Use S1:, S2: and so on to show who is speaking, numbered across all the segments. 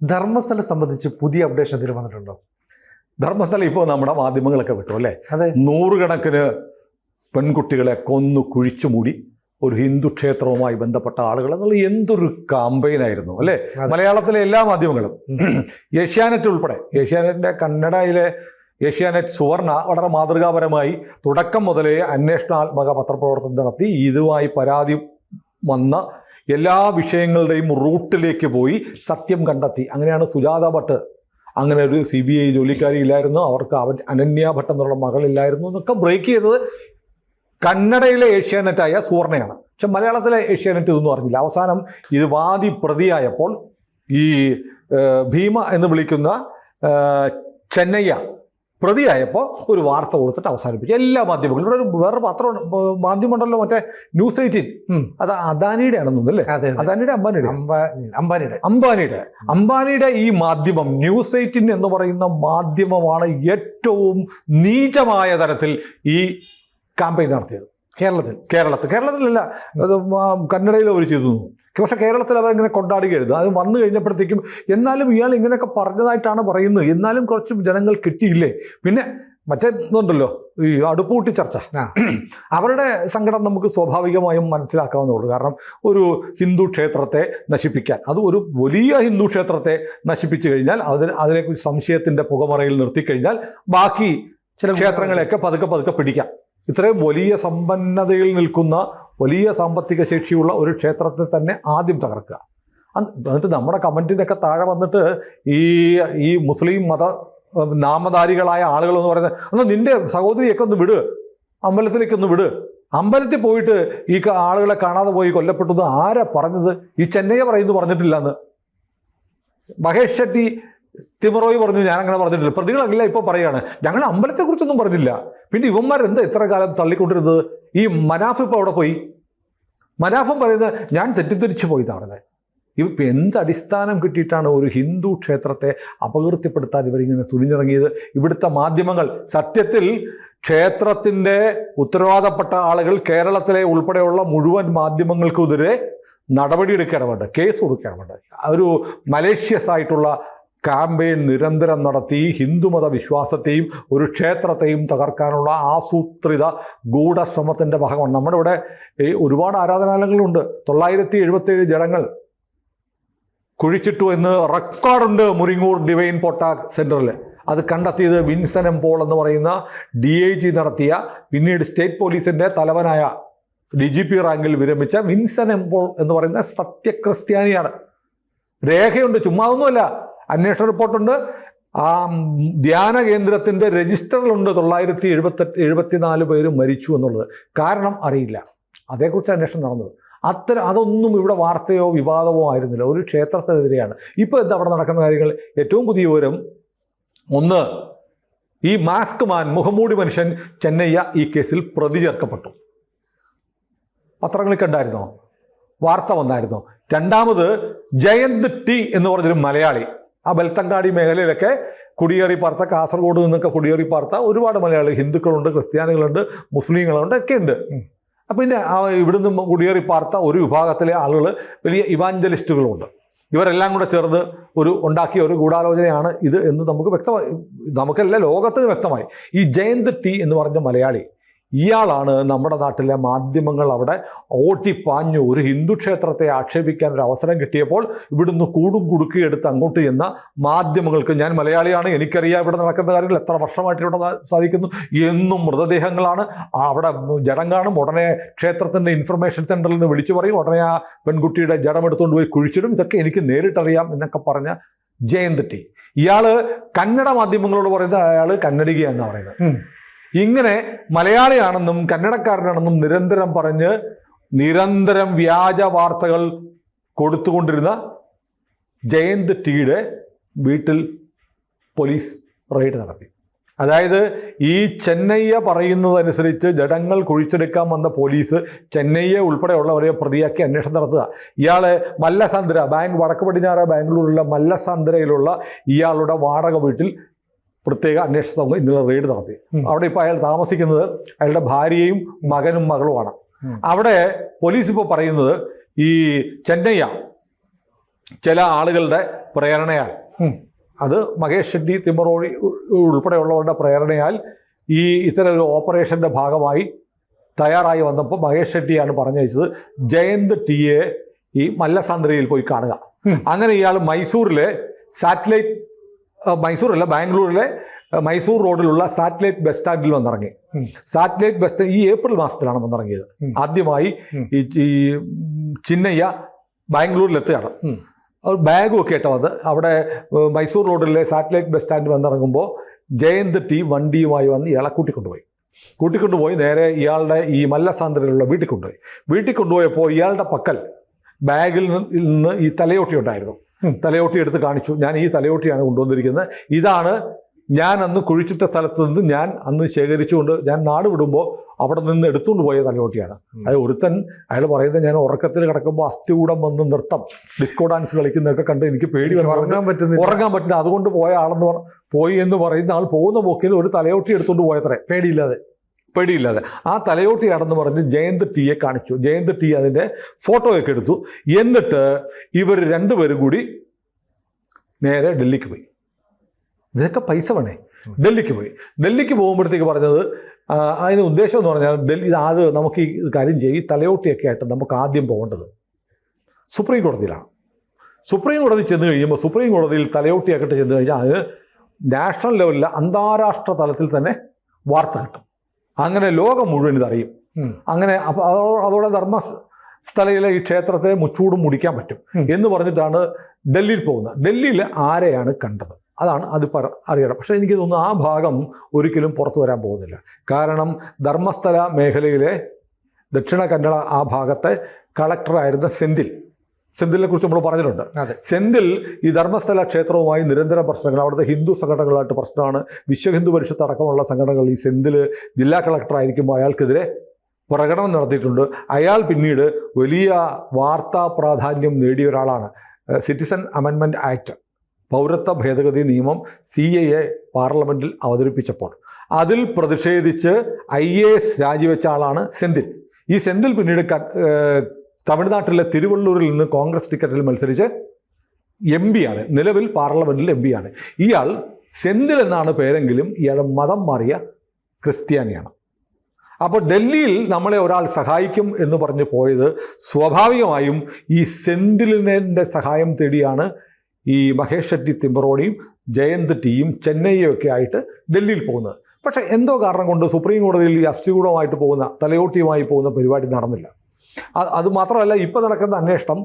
S1: ധർമ്മസ്ഥലം സംബന്ധിച്ച് പുതിയ അപ്ഡേഷൻ ഇതിൽ വന്നിട്ടുണ്ടോ?
S2: ധർമ്മസ്ഥലം ഇപ്പോൾ നമ്മുടെ മാധ്യമങ്ങളൊക്കെ വിട്ടു അല്ലേ?
S1: അതെ.
S2: നൂറുകണക്കിന് പെൺകുട്ടികളെ കൊന്നു കുഴിച്ചു മൂടി ഒരു ഹിന്ദു ക്ഷേത്രവുമായി ബന്ധപ്പെട്ട ആളുകൾ എന്നുള്ള എന്തൊരു കാമ്പയിനായിരുന്നു അല്ലേ? മലയാളത്തിലെ എല്ലാ മാധ്യമങ്ങളും, ഏഷ്യാനെറ്റ് ഉൾപ്പെടെ, ഏഷ്യാനെറ്റിൻ്റെ കന്നഡയിലെ ഏഷ്യാനെറ്റ് സുവർണ വളരെ മാതൃകാപരമായി തുടക്കം മുതലേ അന്വേഷണാത്മക പത്രപ്രവർത്തനം നടത്തി ഇതുമായി പരാതി വന്ന എല്ലാ വിഷയങ്ങളുടെയും റൂട്ടിലേക്ക് പോയി സത്യം കണ്ടെത്തി. അങ്ങനെയാണ് സുജാത ഭട്ട്, അങ്ങനെ ഒരു CBI ജോലിക്കാരി ഇല്ലായിരുന്നു, അവർക്ക് അനന്യ ഭട്ട് എന്നുള്ള മകളില്ലായിരുന്നു എന്നൊക്കെ ബ്രേക്ക് ചെയ്തത് കന്നഡയിലെ ഏഷ്യാനെറ്റായ സുവർണയാണ്. പക്ഷെ മലയാളത്തിലെ ഏഷ്യാനെറ്റ് ഇതൊന്നും അറിഞ്ഞില്ല. അവസാനം ഇത് വാദി പ്രതിയായപ്പോൾ ഈ ഭീമ എന്ന് വിളിക്കുന്ന ചെന്നയ്യ പ്രതിയായപ്പോൾ ഒരു വാർത്ത കൊടുത്തിട്ട് അവസാനിപ്പിച്ചു. എല്ലാ മാധ്യമങ്ങളും ഇവിടെ ഒരു വേറെ മാധ്യമമുണ്ടല്ലോ, മറ്റേ News 18, അത് അദാനിയുടെ ആണെന്ന് തോന്നുന്നു അല്ലേ? അദാനിയുടെ അംബാനിയുടെ ഈ മാധ്യമം News 18 എന്ന് പറയുന്ന മാധ്യമമാണ് ഏറ്റവും നീചമായ തരത്തിൽ ഈ ക്യാമ്പയിൻ നടത്തിയത്. കേരളത്തിലല്ല, അത് കന്നഡയിൽ അവർ ചെയ്തു. പക്ഷെ കേരളത്തിൽ അവരിങ്ങനെ കൊണ്ടാടുകയായിരുന്നു. അത് വന്നു കഴിഞ്ഞപ്പോഴത്തേക്കും എന്നാലും ഇയാൾ ഇങ്ങനെയൊക്കെ പറഞ്ഞതായിട്ടാണ് പറയുന്നത്, എന്നാലും കുറച്ച് ജനങ്ങൾ കിട്ടിയില്ലേ. പിന്നെ മറ്റേ ഇതുണ്ടല്ലോ, ഈ അടുപ്പൂട്ടി ചർച്ച, അവരുടെ സങ്കടം നമുക്ക് സ്വാഭാവികമായും മനസ്സിലാക്കാവുന്നതുള്ളൂ. കാരണം ഒരു ഹിന്ദു ക്ഷേത്രത്തെ നശിപ്പിക്കാൻ, അത് ഒരു വലിയ ഹിന്ദു ക്ഷേത്രത്തെ നശിപ്പിച്ചു കഴിഞ്ഞാൽ അതിനെക്കുറിച്ച് സംശയത്തിൻ്റെ പുകമറയിൽ നിർത്തിക്കഴിഞ്ഞാൽ ബാക്കി ചില ക്ഷേത്രങ്ങളെയൊക്കെ പതുക്കെ പിടിക്കാം. ഇത്രയും വലിയ സമ്പന്നതയിൽ നിൽക്കുന്ന വലിയ സാമ്പത്തിക ശേഷിയുള്ള ഒരു ക്ഷേത്രത്തെ തന്നെ ആദ്യം തകർക്കുക. എന്നിട്ട് നമ്മുടെ കമൻറ്റിനൊക്കെ താഴെ വന്നിട്ട് ഈ മുസ്ലിം മത നാമധാരികളായ ആളുകൾ എന്ന് പറയുന്നത്, എന്നാൽ നിന്റെ സഹോദരിയൊക്കെ ഒന്ന് വിട്, അമ്പലത്തിലേക്കൊന്ന് വിട്. അമ്പലത്തിൽ പോയിട്ട് ഈ ആളുകളെ കാണാതെ പോയി കൊല്ലപ്പെട്ടു എന്ന് ആരാ പറഞ്ഞത്? ഈ ചെന്നൈ പറഞ്ഞിട്ടില്ല എന്ന് മഹേഷ് ഷെട്ടി തിമറോയി പറഞ്ഞു, ഞാനങ്ങനെ പറഞ്ഞിട്ടില്ല. പ്രതികളല്ല ഇപ്പോൾ പറയുകയാണ്, ഞങ്ങൾ അമ്പലത്തെക്കുറിച്ചൊന്നും പറഞ്ഞില്ല. പിന്നെ ഇവന്മാരെന്താ ഇത്ര കാലം തള്ളിക്കൊണ്ടിരുന്നത്? ഈ മനാഫ് ഇപ്പോൾ അവിടെ പോയി, മനാഫും പറയുന്നത് ഞാൻ തെറ്റിദ്ധരിച്ചു പോയതാണത്. ഇപ്പം എന്ത് അടിസ്ഥാനം കിട്ടിയിട്ടാണ് ഒരു ഹിന്ദു ക്ഷേത്രത്തെ അപകീർത്തിപ്പെടുത്താൻ ഇവരിങ്ങനെ തുനിഞ്ഞിറങ്ങിയത്? ഇവിടുത്തെ മാധ്യമങ്ങൾ സത്യത്തിൽ ക്ഷേത്രത്തിൻ്റെ ഉത്തരവാദപ്പെട്ട ആളുകൾ കേരളത്തിലെ ഉൾപ്പെടെയുള്ള മുഴുവൻ മാധ്യമങ്ങൾക്കെതിരെ നടപടിയെടുക്കുകയാണ് വേണ്ടത്, കേസ് കൊടുക്കുകയാണ് വേണ്ടത്. ഒരു മലേഷ്യസ് ആയിട്ടുള്ള ക്യാമ്പയിൻ നിരന്തരം നടത്തി ഹിന്ദുമത വിശ്വാസത്തെയും ഒരു ക്ഷേത്രത്തെയും തകർക്കാനുള്ള ആസൂത്രിത ഗൂഢശ്രമത്തിൻ്റെ ഭാഗമാണ്. നമ്മുടെ ഇവിടെ ഒരുപാട് ആരാധനാലയങ്ങളുണ്ട്. 977 ജഡങ്ങൾ കുഴിച്ചിട്ടു എന്ന് റെക്കോർഡുണ്ട് മുരിങ്ങൂർ ഡിവൈൻ പോട്ടാക് സെൻറ്ററിൽ. അത് കണ്ടെത്തിയത് വിൻസൻ എം പോൾ എന്ന് പറയുന്ന DIG നടത്തിയ, പിന്നീട് സ്റ്റേറ്റ് പോലീസിൻ്റെ തലവനായ DGP റാങ്കിൽ വിരമിച്ച വിൻസൻ എം പോൾ എന്ന് പറയുന്ന സത്യക്രിസ്ത്യാനിയാണ്. രേഖയുണ്ട്, ചുമ്മാതൊന്നുമല്ല. അന്വേഷണ റിപ്പോർട്ടുണ്ട്. ആ ധ്യാന കേന്ദ്രത്തിൻ്റെ രജിസ്റ്ററിലുണ്ട് 974 പേര് മരിച്ചു എന്നുള്ളത്. കാരണം അറിയില്ല, അതേക്കുറിച്ച് അന്വേഷണം നടന്നത്. അതൊന്നും ഇവിടെ വാർത്തയോ വിവാദമോ ആയിരുന്നില്ല. ഒരു ക്ഷേത്രത്തിനെതിരെയാണ്. ഇപ്പോൾ എന്താ അവിടെ നടക്കുന്ന കാര്യങ്ങൾ? ഏറ്റവും പുതിയ വിവരം, ഒന്ന്, ഈ മാസ്ക് മാൻ, മുഖംമൂടി മനുഷ്യൻ ചെന്നയ്യ ഈ കേസിൽ പ്രതി ചേർക്കപ്പെട്ടു. പത്രങ്ങളിൽ കണ്ടായിരുന്നോ? വാർത്ത വന്നായിരുന്നോ? രണ്ടാമത്, ജയന്ത് ടി എന്ന് പറഞ്ഞൊരു മലയാളി, ആ ബെൽത്തങ്കാടി മേഖലയിലൊക്കെ കുടിയേറി പാർത്ത, കാസർഗോഡ് നിന്നൊക്കെ കുടിയേറി പാർത്ത ഒരുപാട് മലയാളി, ഹിന്ദുക്കളുണ്ട്, ക്രിസ്ത്യാനികളുണ്ട്, മുസ്ലിങ്ങളുണ്ട്, ഒക്കെ ഉണ്ട്. പിന്നെ ഇവിടുന്ന് കുടിയേറി പാർത്ത ഒരു വിഭാഗത്തിലെ ആളുകൾ വലിയ ഇവാഞ്ചലിസ്റ്റുകളുണ്ട്. ഇവരെല്ലാം കൂടെ ചേർന്ന് ഉണ്ടാക്കിയ ഒരു ഗൂഢാലോചനയാണ് ഇത് എന്ന് നമുക്ക് വ്യക്തമായി, നമുക്കല്ല ലോകത്തിന് വ്യക്തമായി. ഈ ജയന്ത് ടി എന്ന് പറഞ്ഞ മലയാളി, ഇയാളാണ് നമ്മുടെ നാട്ടിലെ മാധ്യമങ്ങൾ അവിടെ ഓട്ടിപ്പാഞ്ഞു ഒരു ഹിന്ദു ക്ഷേത്രത്തെ ആക്ഷേപിക്കാൻ ഒരു അവസരം കിട്ടിയപ്പോൾ ഇവിടുന്ന് കുടുക്കിയെടുത്ത് അങ്ങോട്ട് ചെന്ന മാധ്യമങ്ങൾക്ക്, ഞാൻ മലയാളിയാണ്, എനിക്കറിയാം ഇവിടെ നടക്കുന്ന കാര്യങ്ങൾ, എത്ര വർഷമായിട്ട് ഇവിടെ സാധിക്കുന്നു, എന്നും മൃതദേഹങ്ങളാണ്, അവിടെ ജഡം കാണും, ഉടനെ ക്ഷേത്രത്തിൻ്റെ ഇൻഫർമേഷൻ സെൻ്ററിൽ നിന്ന് വിളിച്ചു പറയും, ഉടനെ ആ പെൺകുട്ടിയുടെ ജഡം എടുത്തുകൊണ്ട് പോയി കുഴിച്ചിടും, ഇതൊക്കെ എനിക്ക് നേരിട്ടറിയാം എന്നൊക്കെ പറഞ്ഞ ജയന്ത് ടി. ഇയാൾ കന്നഡ മാധ്യമങ്ങളോട് പറയുന്നത് അയാൾ കന്നഡികയെന്നാണ് പറയുന്നത്. ഇങ്ങനെ മലയാളിയാണെന്നും കന്നഡക്കാരനാണെന്നും നിരന്തരം വ്യാജ വാർത്തകൾ കൊടുത്തുകൊണ്ടിരുന്ന ജയന്ത് ടിയുടെ വീട്ടിൽ പോലീസ് റെയ്ഡ് നടത്തി. അതായത് ഈ ചെന്നയ്യ പറയുന്നതനുസരിച്ച് ജഡങ്ങൾ കുഴിച്ചെടുക്കാൻ വന്ന പോലീസ് ചെന്നയ്യ ഉൾപ്പെടെയുള്ളവരെ പ്രതിയാക്കി അന്വേഷണം നടത്തുക. ഇയാളെ മല്ലസാന്ദ്ര, വടക്ക് പടിഞ്ഞാറ് ബാംഗ്ലൂരിലുള്ള മല്ലസാന്ദ്രയിലുള്ള ഇയാളുടെ വാടക വീട്ടിൽ പ്രത്യേക അന്വേഷണ സംഘം ഇന്നലെ റെയ്ഡ് നടത്തി. അവിടെ ഇപ്പോൾ അയാൾ താമസിക്കുന്നത് അയാളുടെ ഭാര്യയും മകനും മകളുമാണ്. അവിടെ പോലീസ് ഇപ്പോൾ പറയുന്നത്, ഈ ചെന്നയ്യ ചില ആളുകളുടെ പ്രേരണയാൽ, അത് മഹേഷ് ഷെട്ടി തിമ്മറോടി ഉൾപ്പെടെയുള്ളവരുടെ പ്രേരണയാൽ ഇത്തരം ഒരു ഓപ്പറേഷൻ്റെ ഭാഗമായി തയ്യാറായി വന്നപ്പോൾ മഹേഷ് ഷെട്ടിയാണ് പറഞ്ഞയച്ചത് ജയന്ത് ടിയെ ഈ മല്ലസാന്ദ്രയിൽ പോയി കാണുക. അങ്ങനെ ഇയാൾ മൈസൂരിലെ സാറ്റലൈറ്റ്, മൈസൂരല്ല ബാംഗ്ലൂരിലെ മൈസൂർ റോഡിലുള്ള സാറ്റലൈറ്റ് ബസ് സ്റ്റാൻഡിൽ വന്നിറങ്ങി. സാറ്റലൈറ്റ് ബസ് സ്റ്റാൻഡ് ഈ ഏപ്രിൽ മാസത്തിലാണ് വന്നിറങ്ങിയത്. ആദ്യമായി ഈ ചിന്നയ്യ ബാംഗ്ലൂരിലെത്തുകയാണ്. ബാഗും ഒക്കെ ആയിട്ട് വന്ന് അവിടെ മൈസൂർ റോഡിലെ സാറ്റലൈറ്റ് ബസ് സ്റ്റാൻഡിൽ വന്നിറങ്ങുമ്പോൾ ജയന്ത് ടി വണ്ടിയുമായി വന്ന് ഇയാളെ കൂട്ടിക്കൊണ്ടുപോയി നേരെ ഇയാളുടെ ഈ മല്ലസാന്ദ്രയിലുള്ള വീട്ടിൽ കൊണ്ടുപോയപ്പോൾ ഇയാളുടെ പക്കൽ ബാഗിൽ നിന്ന് ഈ തലയോട്ടി ഉണ്ടായിരുന്നു. തലയോട്ടി എടുത്ത് കാണിച്ചു. ഞാൻ ഈ തലയോട്ടിയാണ് കൊണ്ടുവന്നിരിക്കുന്നത്. ഇതാണ് ഞാൻ അന്ന് കുഴിച്ചിട്ട സ്ഥലത്ത് നിന്ന് ഞാൻ അന്ന് ശേഖരിച്ചുകൊണ്ട് ഞാൻ നാട് വിടുമ്പോൾ അവിടെ നിന്ന് എടുത്തുകൊണ്ട് പോയ തലയോട്ടിയാണ്. അത് ഒരുത്തൻ അയാൾ പറയുന്നത്, ഞാൻ ഉറക്കത്തിൽ കിടക്കുമ്പോൾ അസ്ഥികൂടം വന്ന് നൃത്തം ഡിസ്കോ ഡാൻസ് കളിക്കുന്നതൊക്കെ കണ്ട് എനിക്ക് പേടി ഉറങ്ങാൻ പറ്റുന്നില്ല, അതുകൊണ്ട് പോയ ആളെന്ന് പോയി എന്ന് പറയുന്ന ആൾ പോകുന്ന പോക്കിൽ ഒരു തലയോട്ടി എടുത്തുകൊണ്ട് പോയത്രേ, പേടിയില്ലാതെ. ആ തലയോട്ടിയാണെന്ന് പറഞ്ഞ് ജയന്ത് ടിയെ കാണിച്ചു. ജയന്ത് ടി അതിൻ്റെ ഫോട്ടോയൊക്കെ എടുത്തു. എന്നിട്ട് ഇവർ രണ്ടുപേരും കൂടി നേരെ ഡൽഹിക്ക് പോയി. ഇതിനൊക്കെ പൈസ വേണേ. ഡൽഹിക്ക് പോകുമ്പോഴത്തേക്ക് പറഞ്ഞത്, അതിന് ഉദ്ദേശം എന്ന് പറഞ്ഞാൽ അത് നമുക്ക് ഈ കാര്യം ചെയ്യും, ഈ തലയോട്ടിയൊക്കെ ആയിട്ട് നമുക്ക് ആദ്യം പോകേണ്ടത് സുപ്രീം കോടതിയിലാണ്. സുപ്രീം കോടതി ചെന്ന് കഴിയുമ്പോൾ സുപ്രീം കോടതിയിൽ തലയോട്ടിയാക്കിട്ട് ചെന്ന് കഴിഞ്ഞാൽ അതിന് നാഷണൽ ലെവലിൽ അന്താരാഷ്ട്ര തലത്തിൽ തന്നെ വാർത്ത കിട്ടും. അങ്ങനെ ലോകം മുഴുവൻ ഇതറിയും. അങ്ങനെ അതോടെ ധർമ്മസ്ഥലയിലെ ഈ ക്ഷേത്രത്തെ മുച്ചൂടും മുടിക്കാൻ പറ്റും എന്ന് പറഞ്ഞിട്ടാണ് ഡൽഹിയിൽ പോകുന്നത്. ഡൽഹിയിൽ ആരെയാണ് കണ്ടത് അതാണ് അത് അറിയണം. പക്ഷേ എനിക്ക് തോന്നുന്നു ആ ഭാഗം ഒരിക്കലും പുറത്തു വരാൻ പോകുന്നില്ല. കാരണം ധർമ്മസ്ഥല മേഖലയിലെ ദക്ഷിണ കന്നഡ ആ ഭാഗത്തെ കളക്ടറായിരുന്ന സെന്തിലിനെ കുറിച്ച് നമ്മൾ പറഞ്ഞിട്ടുണ്ട്. സെന്തിൽ ഈ ധർമ്മസ്ഥല ക്ഷേത്രവുമായി നിരന്തരം പ്രശ്നങ്ങൾ, അവിടുത്തെ ഹിന്ദു സംഘടനകളായിട്ട് പ്രശ്നമാണ്. വിശ്വ ഹിന്ദു പരിഷത്ത് അടക്കമുള്ള സംഘടനകൾ ഈ സെന്തിൽ ജില്ലാ കളക്ടറായിരിക്കുമ്പോൾ അയാൾക്കെതിരെ പ്രകടനം നടത്തിയിട്ടുണ്ട്. അയാൾ പിന്നീട് വലിയ വാർത്താ പ്രാധാന്യം നേടിയ ഒരാളാണ്. സിറ്റിസൺ അമെൻമെൻറ്റ് ആക്ട്, പൗരത്വ ഭേദഗതി നിയമം CAA പാർലമെൻറ്റിൽ അവതരിപ്പിച്ചപ്പോൾ അതിൽ പ്രതിഷേധിച്ച് IAS രാജിവെച്ച ആളാണ് സെന്തിൽ. ഈ സെന്തിൽ പിന്നീട് തമിഴ്നാട്ടിലെ തിരുവള്ളൂരിൽ നിന്ന് കോൺഗ്രസ് ടിക്കറ്റിൽ മത്സരിച്ച് MP ആണ്, നിലവിൽ പാർലമെൻറ്റിൽ MP ആണ്. ഇയാൾ സെന്തിൽ എന്നാണ് പേരെങ്കിലും ഇയാൾ മതം മാറിയ ക്രിസ്ത്യാനിയാണ്. അപ്പോൾ ഡൽഹിയിൽ നമ്മളെ ഒരാൾ സഹായിക്കും എന്ന് പറഞ്ഞ് പോയത് സ്വാഭാവികമായും ഈ സെന്തിലിൻ്റെ സഹായം തേടിയാണ് ഈ മഹേഷ് ഷെട്ടി തിമ്മറോണിയും ജയന്ത് ടിയും ചെന്നൈയൊക്കെ ആയിട്ട് ഡൽഹിയിൽ പോകുന്നത്. പക്ഷേ എന്തോ കാരണം കൊണ്ട് സുപ്രീം കോടതിയിൽ ഈ അസ്ഥികൂടമായിട്ട് പോകുന്ന, തലയോട്ടിയുമായി പോകുന്ന പരിപാടി നടന്നില്ല. അത് മാത്രമല്ല, ഇപ്പോൾ നടക്കുന്ന അന്വേഷണം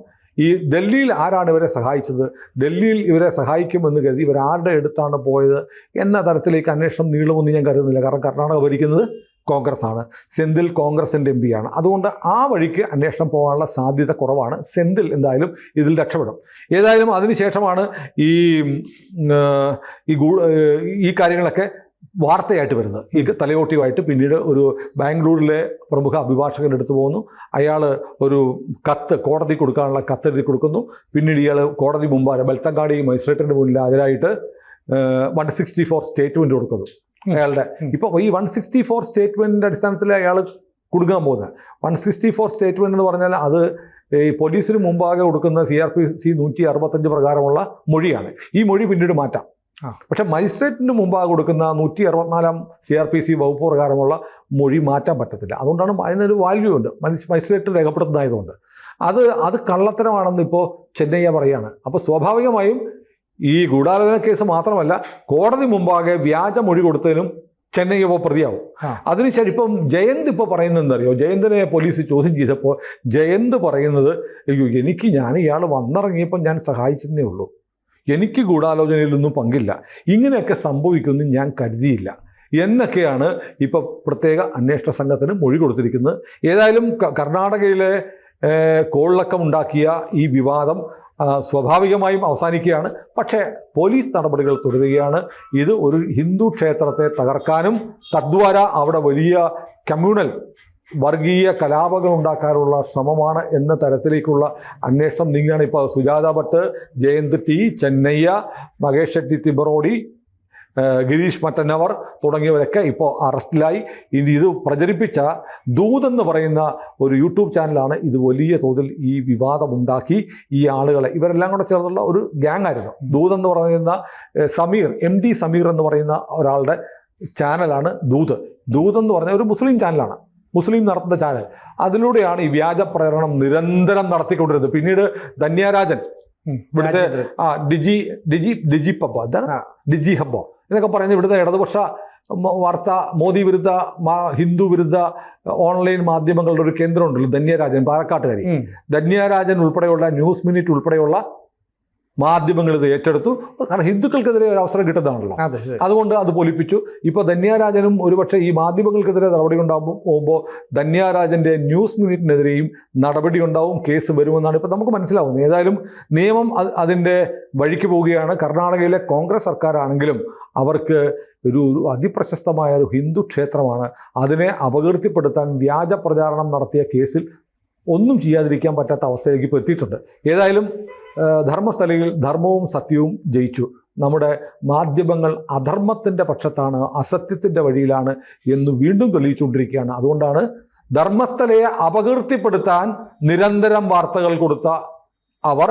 S2: ഈ ഡൽഹിയിൽ ആരാണ് ഇവരെ സഹായിച്ചത്, ഡൽഹിയിൽ ഇവരെ സഹായിക്കുമെന്ന് കരുതി ഇവരാരുടെ അടുത്താണ് പോയത് എന്ന തരത്തിലേക്ക് അന്വേഷണം നീളുമെന്ന് ഞാൻ കരുതുന്നില്ല. കാരണം കർണാടക ഭരിക്കുന്നത് കോൺഗ്രസ്സാണ്, സെന്തിൽ കോൺഗ്രസിൻ്റെ MP ആണ്. അതുകൊണ്ട് ആ വഴിക്ക് അന്വേഷണം പോകാനുള്ള സാധ്യത കുറവാണ്. സെന്തിൽ എന്തായാലും ഇതിൽ രക്ഷപ്പെടും. ഏതായാലും അതിനുശേഷമാണ് ഈ കാര്യങ്ങളൊക്കെ വാർത്തയായിട്ട് വരുന്നത്. ഈ തലയോട്ടിയുമായിട്ട് പിന്നീട് ഒരു ബാംഗ്ലൂരിലെ പ്രമുഖ അഭിഭാഷകൻ്റെ അടുത്ത് പോകുന്നു. അയാൾ ഒരു കോടതി കൊടുക്കാനുള്ള കത്തെഴുതി കൊടുക്കുന്നു. പിന്നീട് ഇയാൾ കോടതി മുമ്പാകെ ബെൽത്തങ്കാടി മജിസ്ട്രേറ്റിൻ്റെ മുന്നിൽ ഹാജരായിട്ട് 164 സ്റ്റേറ്റ്മെൻറ്റ് കൊടുക്കുന്നു അയാളുടെ. ഇപ്പോൾ ഈ 164 സ്റ്റേറ്റ്മെൻറ്റിൻ്റെ അടിസ്ഥാനത്തിൽ അയാൾ കൊടുക്കാൻ പോകുന്നത്. 164 സ്റ്റേറ്റ്മെൻറ്റ് എന്ന് പറഞ്ഞാൽ അത് ഈ പോലീസിന് മുമ്പാകെ കൊടുക്കുന്ന CRPC 165 പ്രകാരമുള്ള മൊഴിയാണ്. ഈ മൊഴി പിന്നീട് മാറ്റാം. പക്ഷെ മജിസ്ട്രേറ്റിന് മുമ്പാകെ കൊടുക്കുന്ന 164 CRPC വകുപ്പ് പ്രകാരമുള്ള മൊഴി മാറ്റാൻ പറ്റത്തില്ല. അതുകൊണ്ടാണ് അതിനൊരു വാല്യൂ ഉണ്ട്, മജിസ്ട്രേറ്റ് രേഖപ്പെടുത്തുന്നതായതുകൊണ്ട്. അത് കള്ളത്തരമാണെന്ന് ഇപ്പോൾ ചെന്നൈയ പറയുകയാണ്. അപ്പോൾ സ്വാഭാവികമായും ഈ ഗൂഢാലോചന കേസ് മാത്രമല്ല, കോടതി മുമ്പാകെ വ്യാജ മൊഴി കൊടുത്തതിനും ചെന്നൈ ഇപ്പോൾ പ്രതിയാവും. അതിനുശേഷം ഇപ്പം ജയന്ത് ഇപ്പോൾ പറയുന്നത് എന്തറിയോ, ജയന്തിനെ പോലീസ് ചോദ്യം ചെയ്തപ്പോൾ ജയന്ത് പറയുന്നത്, അയ്യോ ഞാൻ ഇയാൾ വന്നിറങ്ങിയപ്പോൾ ഞാൻ സഹായിച്ചതേ ഉള്ളൂ, എനിക്ക് ഗൂഢാലോചനയിലൊന്നും പങ്കില്ല, ഇങ്ങനെയൊക്കെ സംഭവിക്കുമെന്ന് ഞാൻ കരുതിയില്ല എന്നൊക്കെയാണ് ഇപ്പോൾ പ്രത്യേക അന്വേഷണ സംഘത്തിന് മൊഴി കൊടുത്തിരിക്കുന്നത്. ഏതായാലും കർണാടകയിലെ കോളിളക്കമുണ്ടാക്കിയ ഈ വിവാദം സ്വാഭാവികമായും അവസാനിക്കുകയാണ്. പക്ഷേ പോലീസ് നടപടികൾ തുടരുകയാണ്. ഇത് ഒരു ഹിന്ദു ക്ഷേത്രത്തെ തകർക്കാനും തദ്വാര അവിടെ വലിയ കമ്മ്യൂണൽ വർഗീയ കലാപങ്ങൾ ഉണ്ടാക്കാനുള്ള ശ്രമമാണ് എന്ന തരത്തിലേക്കുള്ള അന്വേഷണം നീങ്ങുകയാണ്. ഇപ്പോൾ സുജാത ഭട്ട്, ജയന്ത് ടി, ചെന്നയ്യ, മഹേഷ് ഷെട്ടി തിമ്മറോടി, ഗിരീഷ് മറ്റന്നവർ തുടങ്ങിയവരൊക്കെ ഇപ്പോൾ അറസ്റ്റിലായി. ഇത് പ്രചരിപ്പിച്ച ദൂതെന്ന് പറയുന്ന ഒരു യൂട്യൂബ് ചാനലാണ് ഇത് വലിയ തോതിൽ ഈ വിവാദമുണ്ടാക്കി. ഈ ആളുകളെ ഇവരെല്ലാം കൂടെ ചേർന്നുള്ള ഒരു ഗ്യാങ് ആയിരുന്നു. ദൂതെന്ന് പറയുന്ന സമീർ, MD സമീർ എന്ന് പറയുന്ന ഒരാളുടെ ചാനലാണ് ദൂതെന്ന് പറഞ്ഞ ഒരു മുസ്ലിം ചാനലാണ്, മുസ്ലിം നടത്തുന്ന ചാനൽ. അതിലൂടെയാണ് ഈ വ്യാജ പ്രചരണം നിരന്തരം നടത്തിക്കൊണ്ടിരുന്നത്. പിന്നീട് ധന്യരാജൻ ഇവിടുത്തെ ഡിജി പബ്ബ, എന്താണ് ഡിജി ഹബ്ബ എന്നൊക്കെ പറയുന്നത് ഇവിടുത്തെ ഇടതുപക്ഷ വാർത്ത, മോദി വിരുദ്ധ, ഹിന്ദു വിരുദ്ധ ഓൺലൈൻ മാധ്യമങ്ങളുടെ ഒരു കേന്ദ്രം ഉണ്ടല്ലോ, ധന്യരാജൻ, പാലക്കാട്ടുകാരി. ധന്യരാജൻ ഉൾപ്പെടെയുള്ള ന്യൂസ് മിനിറ്റ് ഉൾപ്പെടെയുള്ള മാധ്യമങ്ങൾ ഇത് ഏറ്റെടുത്തു. കാരണം ഹിന്ദുക്കൾക്കെതിരെ ഒരു അവസരം കിട്ടുന്നതാണല്ലോ, അതുകൊണ്ട് അത് പൊലിപ്പിച്ചു. ഇപ്പോൾ ധന്യരാജനും ഒരുപക്ഷെ ഈ മാധ്യമങ്ങൾക്കെതിരെ നടപടി പോകുമ്പോൾ ധന്യരാജൻ്റെ ന്യൂസ് മിനിറ്റിനെതിരെയും നടപടി ഉണ്ടാവും, കേസ് വരുമെന്നാണ് ഇപ്പോൾ നമുക്ക് മനസ്സിലാവുന്നത്. ഏതായാലും നിയമം അതിൻ്റെ വഴിക്ക് പോവുകയാണ്. കർണാടകയിലെ കോൺഗ്രസ് സർക്കാരാണെങ്കിലും അവർക്ക് ഒരു അതിപ്രശസ്തമായ ഒരു ഹിന്ദു ക്ഷേത്രമാണ്, അതിനെ അപകീർത്തിപ്പെടുത്താൻ വ്യാജ പ്രചാരണം നടത്തിയ കേസിൽ ഒന്നും ചെയ്യാതിരിക്കാൻ പറ്റാത്ത അവസ്ഥയിലേക്ക് ഇപ്പോൾ എത്തിയിട്ടുണ്ട്. ഏതായാലും ധർമ്മസ്ഥലയിൽ ധർമ്മവും സത്യവും ജയിച്ചു. നമ്മുടെ മാധ്യമങ്ങൾ അധർമ്മത്തിൻ്റെ പക്ഷത്താണ്, അസത്യത്തിൻ്റെ വഴിയിലാണ് എന്ന് വീണ്ടും തെളിയിച്ചുകൊണ്ടിരിക്കുകയാണ്. അതുകൊണ്ടാണ് ധർമ്മസ്ഥലയെ അപകീർത്തിപ്പെടുത്താൻ നിരന്തരം വാർത്തകൾ കൊടുത്ത അവർ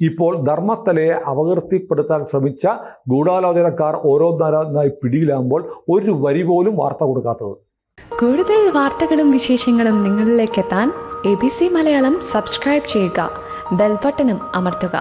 S2: ഇപ്പോൾ ധർമ്മസ്ഥലയെ അപകീർത്തിപ്പെടുത്താൻ ശ്രമിച്ച ഗൂഢാലോചനക്കാർ ഓരോന്നായി പിടിയിലാകുമ്പോൾ ഒരു വരി പോലും വാർത്ത കൊടുക്കാത്തത്.
S3: കൂടുതൽ വാർത്തകളും വിശേഷങ്ങളും നിങ്ങളിലേക്ക് എത്താൻ ABC മലയാളം സബ്സ്ക്രൈബ് ചെയ്യുക, ബെൽ ബട്ടണും അമർത്തുക.